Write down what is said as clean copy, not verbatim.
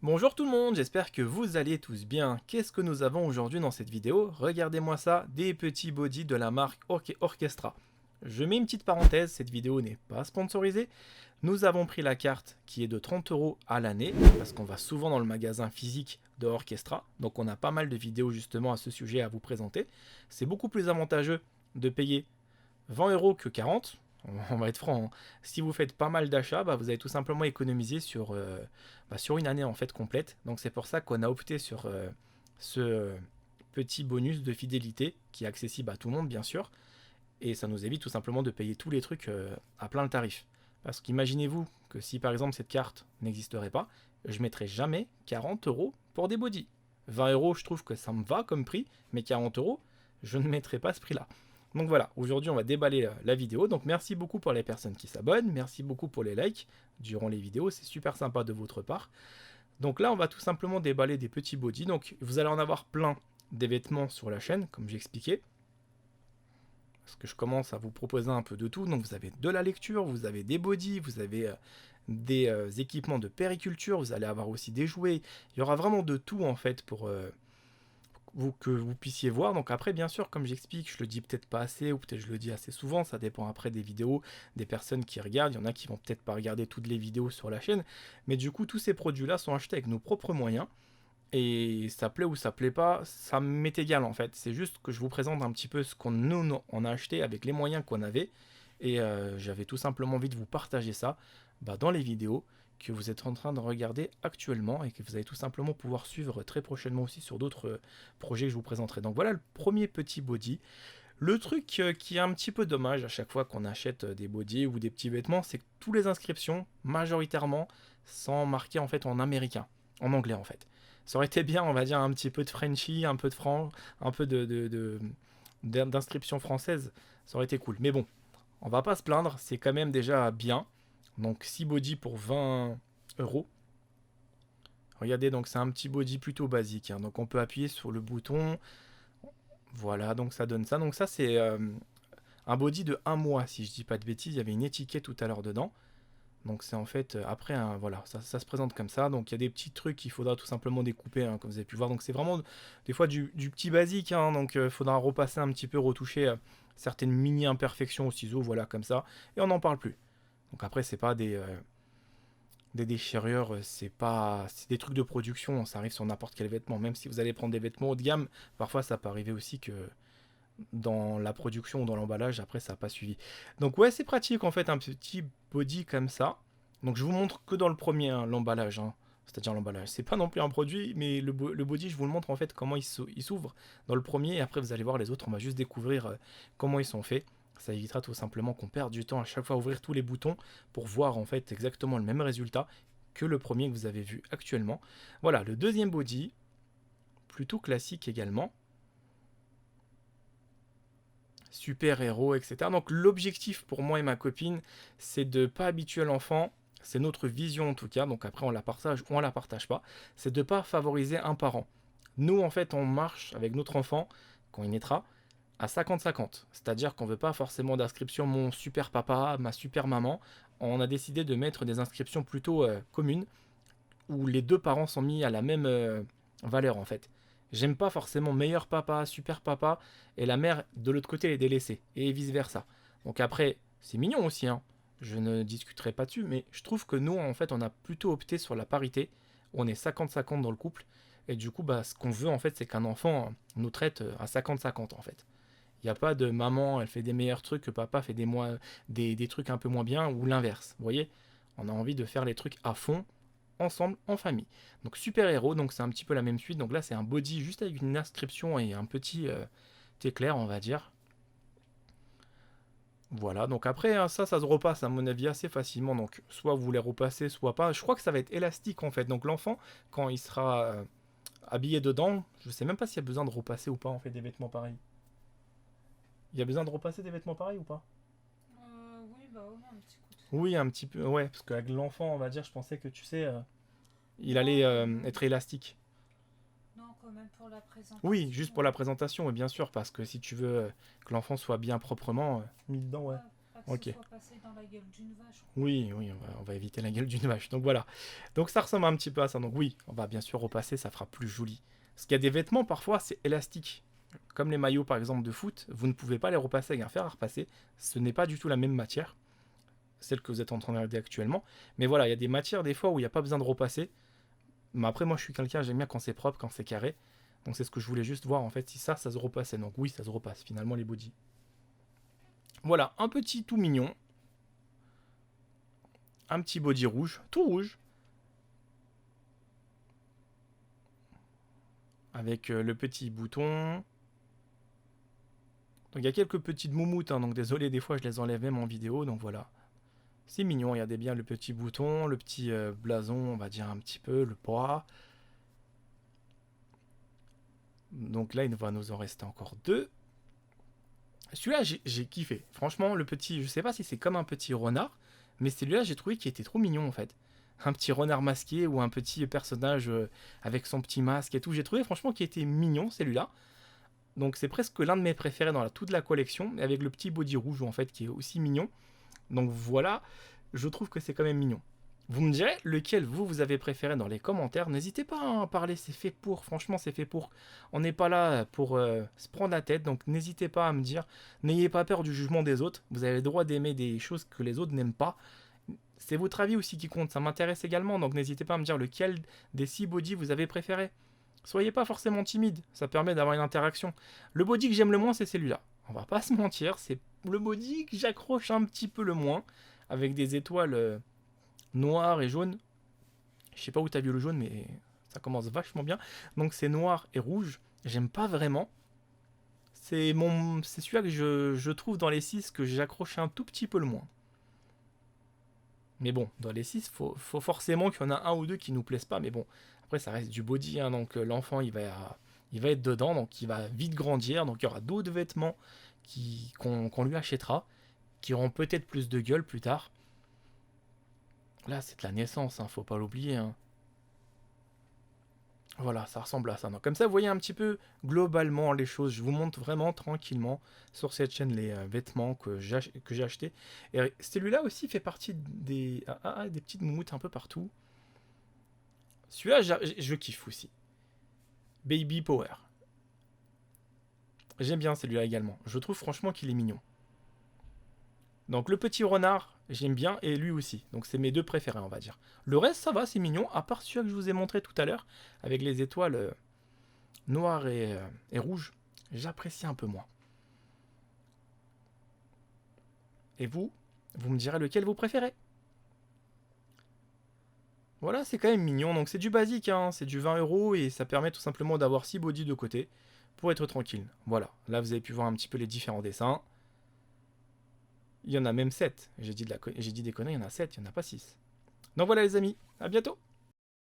Bonjour tout le monde, j'espère que vous allez tous bien. Qu'est-ce que nous avons aujourd'hui dans cette vidéo? Regardez-moi ça, des petits bodys de la marque Orchestra. Je mets une petite parenthèse, cette vidéo n'est pas sponsorisée. Nous avons pris la carte qui est de 30 € à l'année, parce qu'on va souvent dans le magasin physique de Orchestra. Donc on a pas mal de vidéos justement à ce sujet à vous présenter. C'est beaucoup plus avantageux de payer 20 € que 40. On va être franc, hein. Si vous faites pas mal d'achats, vous allez tout simplement économiser sur une année en fait complète. Donc c'est pour ça qu'on a opté sur ce petit bonus de fidélité qui est accessible à tout le monde bien sûr. Et ça nous évite tout simplement de payer tous les trucs à plein le tarif. Parce qu'imaginez-vous que si par exemple cette carte n'existerait pas, je mettrais jamais 40 € pour des bodys. 20 € je trouve que ça me va comme prix, mais 40 € je ne mettrai pas ce prix-là. Donc voilà, aujourd'hui on va déballer la vidéo. Donc merci beaucoup pour les personnes qui s'abonnent, merci beaucoup pour les likes durant les vidéos, c'est super sympa de votre part. Donc là on va tout simplement déballer des petits bodys. Donc vous allez en avoir plein des vêtements sur la chaîne, comme j'expliquais. Parce que je commence à vous proposer un peu de tout. Donc vous avez de la lecture, vous avez des bodys, vous avez des équipements de périculture, vous allez avoir aussi des jouets. Il y aura vraiment de tout en fait pour que vous puissiez voir. Donc après, bien sûr, comme j'explique, je le dis peut-être pas assez ou peut-être je le dis assez souvent, ça dépend après des vidéos, des personnes qui regardent. Il y en a qui vont peut-être pas regarder toutes les vidéos sur la chaîne, mais du coup, tous ces produits-là sont achetés avec nos propres moyens. Et ça plaît ou ça plaît pas, ça m'est égal en fait. C'est juste que je vous présente un petit peu ce qu'on nous on a acheté avec les moyens qu'on avait. Et j'avais tout simplement envie de vous partager ça dans les vidéos que vous êtes en train de regarder actuellement et que vous allez tout simplement pouvoir suivre très prochainement aussi sur d'autres projets que je vous présenterai. Donc voilà le premier petit body. Le truc qui est un petit peu dommage à chaque fois qu'on achète des bodys ou des petits vêtements, c'est que toutes les inscriptions, majoritairement, sont marquées en fait en américain, en anglais en fait. Ça aurait été bien, on va dire, un petit peu de Frenchy, un peu de franc, un peu d'inscription française, ça aurait été cool. Mais bon, on va pas se plaindre, c'est quand même déjà bien. Donc 6 body pour 20 €. Regardez, donc c'est un petit body plutôt basique, hein. Donc on peut appuyer sur le bouton. Voilà, donc ça donne ça. Donc ça c'est un body de 1 mois, si je dis pas de bêtises. Il y avait une étiquette tout à l'heure dedans. Donc c'est en fait après voilà, ça se présente comme ça. Donc il y a des petits trucs qu'il faudra tout simplement découper, hein, comme vous avez pu voir. Donc c'est vraiment des fois du petit basique, hein. Donc il faudra repasser un petit peu, retoucher certaines mini imperfections au ciseau, voilà comme ça. Et on n'en parle plus. Donc après c'est pas des déchirures, c'est des trucs de production. Ça arrive sur n'importe quel vêtement. Même si vous allez prendre des vêtements haut de gamme, parfois ça peut arriver aussi que dans la production ou dans l'emballage, après ça n'a pas suivi. Donc ouais, c'est pratique en fait, un petit body comme ça. Donc je vous montre que dans le premier, hein, l'emballage, hein. C'est-à-dire l'emballage. C'est pas non plus un produit, mais le body, je vous le montre en fait comment il s'ouvre dans le premier. Et après, vous allez voir les autres, on va juste découvrir comment ils sont faits. Ça évitera tout simplement qu'on perde du temps à chaque fois à ouvrir tous les boutons pour voir en fait exactement le même résultat que le premier que vous avez vu actuellement. Voilà, le deuxième body, plutôt classique également. Super-héros, etc. Donc l'objectif pour moi et ma copine, c'est de ne pas habituer l'enfant, c'est notre vision en tout cas, donc après on la partage ou on la partage pas, c'est de ne pas favoriser un parent. Nous en fait on marche avec notre enfant, quand il naîtra, à 50-50. C'est-à-dire qu'on ne veut pas forcément d'inscription mon super papa, ma super maman. On a décidé de mettre des inscriptions plutôt communes, où les deux parents sont mis à la même valeur en fait. J'aime pas forcément meilleur papa, super papa, et la mère de l'autre côté est délaissée, et vice versa. Donc après, c'est mignon aussi, hein. Je ne discuterai pas dessus, mais je trouve que nous, en fait, on a plutôt opté sur la parité. On est 50-50 dans le couple, et du coup, ce qu'on veut, en fait, c'est qu'un enfant nous traite à 50-50, en fait. Il n'y a pas de maman, elle fait des meilleurs trucs, que papa fait des trucs un peu moins bien, ou l'inverse. Vous voyez, on a envie de faire les trucs à fond, ensemble, en famille. Donc super héros, donc c'est un petit peu la même suite. Donc là c'est un body juste avec une inscription et un petit éclair on va dire. Voilà, donc après ça se repasse à mon avis assez facilement. Donc soit vous les repassez, soit pas. Je crois que ça va être élastique en fait. Donc l'enfant, quand il sera habillé dedans, je sais même pas s'il y a besoin de repasser ou pas en fait des vêtements pareils. Il y a besoin de repasser des vêtements pareils ou pas? Oui, bah ouais, un petit coup de fer. Oui, un petit peu, ouais, parce qu'avec l'enfant, on va dire, je pensais que tu sais, il allait Non, quand même. être élastique. Non, quand même pour la Oui, présentation. juste pour la présentation, oui, bien sûr, parce que si tu veux que l'enfant soit bien proprement mis dedans, ouais. Ouais, pas Ok. Ce soit passé dans la gueule d'une vache. Oui, oui, on va éviter la gueule d'une vache. Donc voilà. Donc ça ressemble un petit peu à ça. Donc oui, on va bien sûr repasser, ça fera plus joli. Parce qu'il y a des vêtements, parfois, c'est élastique. Comme les maillots, par exemple, de foot, vous ne pouvez pas les repasser avec un fer à repasser. Ce n'est pas du tout la même matière, celle que vous êtes en train de regarder actuellement. Mais voilà, il y a des matières, des fois, où il n'y a pas besoin de repasser. Mais après, moi, je suis quelqu'un, j'aime bien quand c'est propre, quand c'est carré. Donc c'est ce que je voulais juste voir, en fait, si ça se repassait. Donc oui, ça se repasse, finalement, les bodys. Voilà, un petit tout mignon. Un petit body rouge, tout rouge. Avec le petit bouton. Donc il y a quelques petites moumoutes, hein, donc désolé, des fois je les enlève même en vidéo, donc voilà. C'est mignon, regardez bien le petit bouton, le petit blason, on va dire un petit peu, le poids. Donc là, il va nous en rester encore deux. Celui-là, j'ai kiffé. Franchement, le petit, je sais pas si c'est comme un petit renard, mais celui-là, j'ai trouvé qu'il était trop mignon en fait. Un petit renard masqué ou un petit personnage avec son petit masque et tout. J'ai trouvé franchement qu'il était mignon celui-là. Donc c'est presque l'un de mes préférés dans toute la collection, avec le petit body rouge en fait qui est aussi mignon. Donc voilà, je trouve que c'est quand même mignon. Vous me direz lequel vous avez préféré dans les commentaires. N'hésitez pas à en parler, c'est fait pour. Franchement, c'est fait pour. On n'est pas là pour se prendre la tête, donc n'hésitez pas à me dire. N'ayez pas peur du jugement des autres. Vous avez le droit d'aimer des choses que les autres n'aiment pas. C'est votre avis aussi qui compte, ça m'intéresse également, donc n'hésitez pas à me dire lequel des 6 body vous avez préféré. Soyez pas forcément timide, ça permet d'avoir une interaction. Le body que j'aime le moins, c'est celui-là. On va pas se mentir, c'est le body que j'accroche un petit peu le moins, avec des étoiles noires et jaunes. Je sais pas où t'as vu le jaune, mais ça commence vachement bien. Donc c'est noir et rouge, j'aime pas vraiment. C'est celui-là que je trouve dans les 6 que j'accroche un tout petit peu le moins. Mais bon, dans les 6, faut forcément qu'il y en a un ou deux qui nous plaisent pas. Mais bon, après, ça reste du body. Hein, donc l'enfant, il va être dedans. Donc il va vite grandir. Donc il y aura d'autres vêtements qu'on lui achètera. Qui auront peut-être plus de gueule plus tard. Là, c'est de la naissance. Hein, faut pas l'oublier. Hein. Voilà, ça ressemble à ça. Donc, comme ça, vous voyez un petit peu globalement les choses. Je vous montre vraiment tranquillement sur cette chaîne les vêtements que j'ai achetés. Et celui-là aussi fait partie des petites moumoutes un peu partout. Celui-là, je kiffe aussi. Baby Power. J'aime bien celui-là également. Je trouve franchement qu'il est mignon. Donc le petit renard, j'aime bien, et lui aussi. Donc c'est mes deux préférés, on va dire. Le reste, ça va, c'est mignon, à part celui que je vous ai montré tout à l'heure, avec les étoiles noires et rouges. J'apprécie un peu moins. Et vous me direz lequel vous préférez. Voilà, c'est quand même mignon. Donc c'est du basique, hein, c'est du 20 € et ça permet tout simplement d'avoir 6 body de côté pour être tranquille. Voilà, là vous avez pu voir un petit peu les différents dessins. Il y en a même 7. J'ai dit des conneries, il y en a 7, il n'y en a pas 6. Donc voilà les amis, à bientôt.